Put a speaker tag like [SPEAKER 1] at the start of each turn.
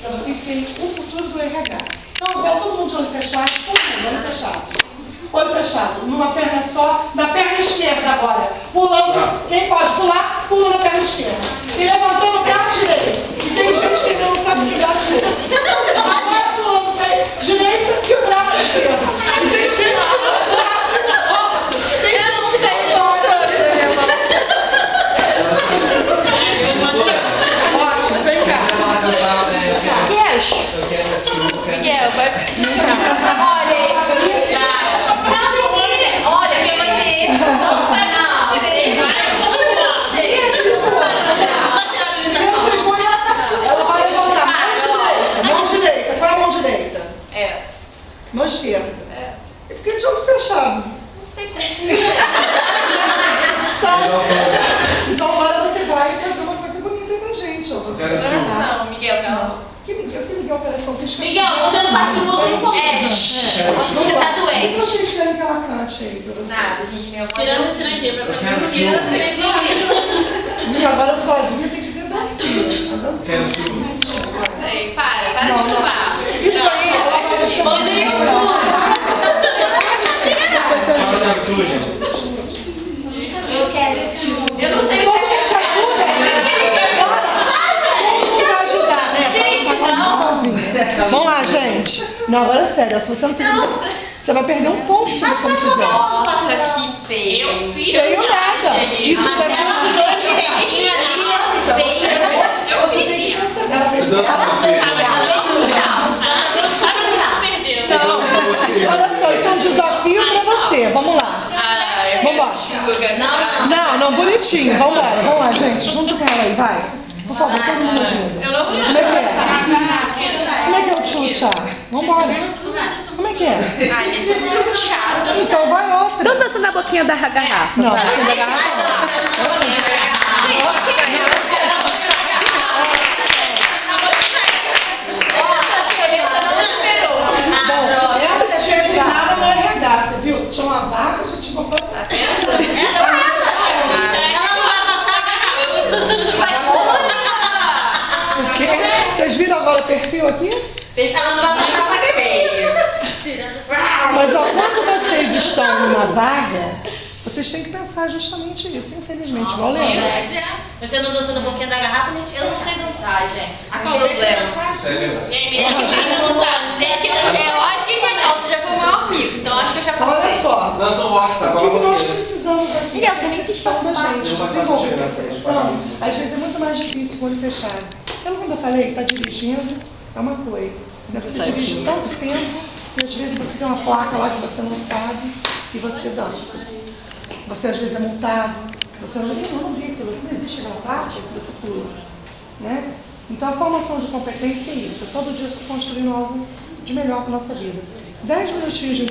[SPEAKER 1] para vocês serem o futuro do RH. Então, agora todo mundo de olho fechado, todo mundo, olho fechado. Olho fechado, numa perna só, na perna esquerda agora. Pulando, quem pode pular, pula na perna esquerda. E levantando o braço direito. E tem gente que não sabe que o braço direito. Agora pulando o pé direito e o braço esquerdo. E tem gente que não sabe. Tem gente que tem ótimo, vem cá.
[SPEAKER 2] Miguel, vai. Olha, que você.
[SPEAKER 1] Ela vai levantar mão direita. Qual é a mão direita?
[SPEAKER 2] É.
[SPEAKER 1] Mão esquerda. É porque de olho fechado.
[SPEAKER 2] Não sei como.
[SPEAKER 1] Então agora você vai fazer uma coisa bonita pra gente. Ó.
[SPEAKER 2] Não, Miguel, não.
[SPEAKER 1] Que Miguel operação fiscal?
[SPEAKER 2] Miguel, você não faz um pouco Você tá
[SPEAKER 1] O que
[SPEAKER 2] doente.
[SPEAKER 1] vocês querem que ela cante aí pra você?
[SPEAKER 2] Nada, gente, minha voz.
[SPEAKER 3] Tirando o Cirandinha pra fazer tirando o Cirandinha.
[SPEAKER 1] E agora sozinha tem que ter dancinha. A dancinha.
[SPEAKER 2] Ei, para de fumar.
[SPEAKER 1] Isso aí, ela vai
[SPEAKER 2] Eu quero. Eu não sei o
[SPEAKER 1] Como
[SPEAKER 2] que
[SPEAKER 1] que te ajuda? Como que vai ajudar, né? Vamos lá, gente. Não, agora é sério. Se você não fizer, você vai perder um ponto se você não fizer.
[SPEAKER 2] Nossa, que feio.
[SPEAKER 3] Eu fiz.
[SPEAKER 1] Feio nada. Isso daqui é
[SPEAKER 2] Você
[SPEAKER 3] Eu fiz.
[SPEAKER 1] ela fez Olha só, isso é um desafio pra você. Vamos lá. Vambora. Não, bonitinho. Vamos lá, gente. Junto com ela aí, vai. Por favor, todo mundo ajuda.
[SPEAKER 2] Eu não vou.
[SPEAKER 1] Como é que é? Como é que é o tchutchá? Vambora. Como é que é?
[SPEAKER 2] Ai, esse é muito chato.
[SPEAKER 1] Então vai outra.
[SPEAKER 4] Não dança na boquinha da garrafa.
[SPEAKER 1] Não,
[SPEAKER 4] vai.
[SPEAKER 1] você da garrafa. Bom, ela chega nada no RH, você viu? Tinha uma vaga, você tinha uma O quê? Vocês viram agora o perfil aqui?
[SPEAKER 2] Ela não vai passar pra e-mail.
[SPEAKER 1] Mas ó, quando vocês estão numa vaga, vocês têm que pensar justamente isso, infelizmente. Igual lembra?
[SPEAKER 3] Você não dançou na boquinha da garrafa, nem
[SPEAKER 2] Eu não sei dançar, gente.
[SPEAKER 3] A
[SPEAKER 2] Não
[SPEAKER 3] Cláudia
[SPEAKER 2] tem
[SPEAKER 3] deixa
[SPEAKER 2] problema.
[SPEAKER 3] dançar. E aí, menina, não sabe.
[SPEAKER 2] Desde que eu acho que você já foi o meu amigo, então acho que eu já
[SPEAKER 1] Olha
[SPEAKER 2] passei.
[SPEAKER 1] só,
[SPEAKER 5] Dança o rock, tá?
[SPEAKER 1] o que nós precisamos aqui?
[SPEAKER 2] Miguel,
[SPEAKER 1] Tem que estar da gente,
[SPEAKER 5] Eu vou
[SPEAKER 1] desenvolver
[SPEAKER 5] passar
[SPEAKER 1] essa
[SPEAKER 5] pra
[SPEAKER 1] questão.
[SPEAKER 5] você.
[SPEAKER 1] Às vezes é muito mais difícil com o olho fechado. Então, quando eu falei, está dirigindo, é uma coisa. Você dirige tanto tempo, e às vezes você tem uma placa lá que você não sabe, e você dança. Você às vezes é multado, você não vi aquilo, não existe aquela placa, você pula. Né? Então a formação de competência é isso, todo dia se construindo algo de melhor para a nossa vida. 10 minutinhos de